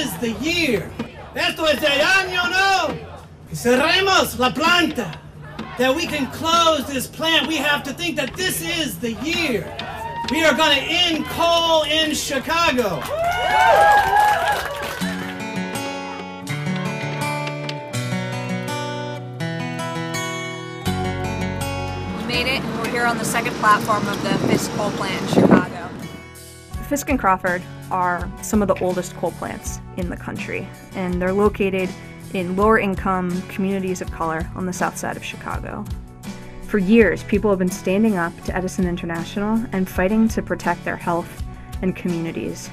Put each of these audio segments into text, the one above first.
is the year. Esto es el año, no? Cerremos la planta. That we can close this plant, we have to think that this is the year. We are going to end coal in Chicago. We made it, and we're here on the second platform of the Fisk coal plant in Chicago. Fisk and Crawford are some of the oldest coal plants in the country, and they're located in lower income communities of color on the south side of Chicago. For years, people have been standing up to Edison International and fighting to protect their health and communities.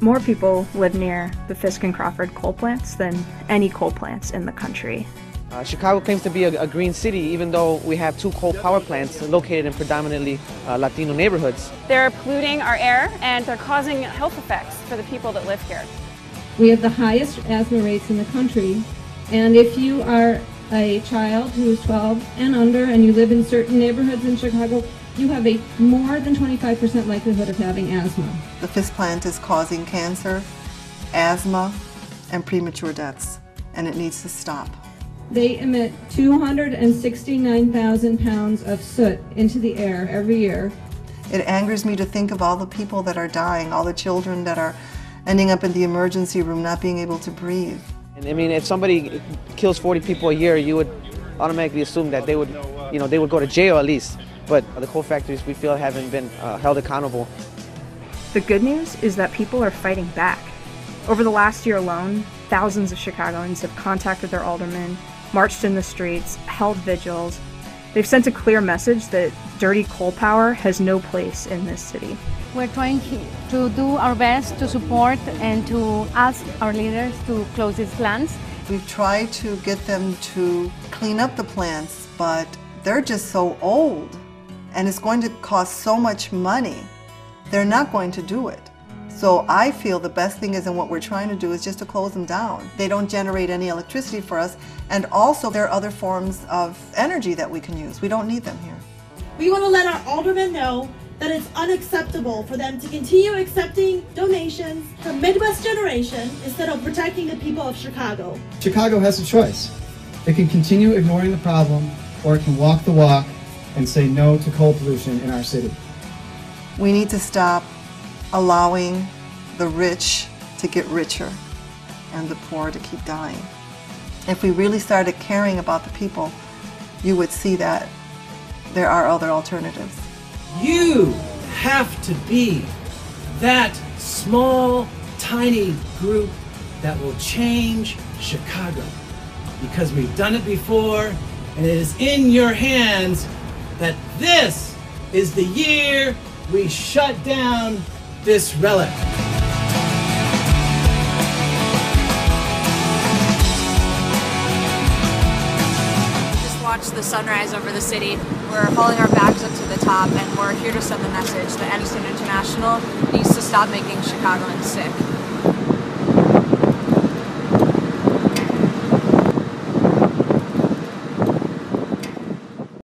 More people live near the Fisk and Crawford coal plants than any coal plants in the country. Chicago claims to be a green city, even though we have 2 coal power plants located in predominantly Latino neighborhoods. They're polluting our air and they're causing health effects for the people that live here. We have the highest asthma rates in the country, and if you are a child who is 12 and under and you live in certain neighborhoods in Chicago, you have a more than 25% likelihood of having asthma. The Fisk plant is causing cancer, asthma, and premature deaths, and it needs to stop. They emit 269,000 pounds of soot into the air every year. It angers me to think of all the people that are dying, all the children that are ending up in the emergency room not being able to breathe. And I mean, if somebody kills 40 people a year, you would automatically assume that they would go to jail at least. But the coal factories, we feel, haven't been held accountable. The good news is that people are fighting back. Over the last year alone, thousands of Chicagoans have contacted their aldermen, marched in the streets, held vigils. They've sent a clear message that dirty coal power has no place in this city. We're trying to do our best to support and to ask our leaders to close these plants. We've tried to get them to clean up the plants, but they're just so old and it's going to cost so much money. They're not going to do it. So I feel the best thing is, and what we're trying to do is just to close them down. They don't generate any electricity for us, and also there are other forms of energy that we can use. We don't need them here. We want to let our aldermen know that it's unacceptable for them to continue accepting donations from Midwest Generation instead of protecting the people of Chicago. Chicago has a choice. It can continue ignoring the problem, or it can walk the walk and say no to coal pollution in our city. We need to stop allowing the rich to get richer and the poor to keep dying. If we really started caring about the people, you would see that there are other alternatives. You have to be that small, tiny group that will change Chicago. Because we've done it before, and it is in your hands that this is the year we shut down this relic. Just watched the sunrise over the city. We're hauling our bags up to the top, and we're here to send the message that Edison International needs to stop making Chicagoans sick.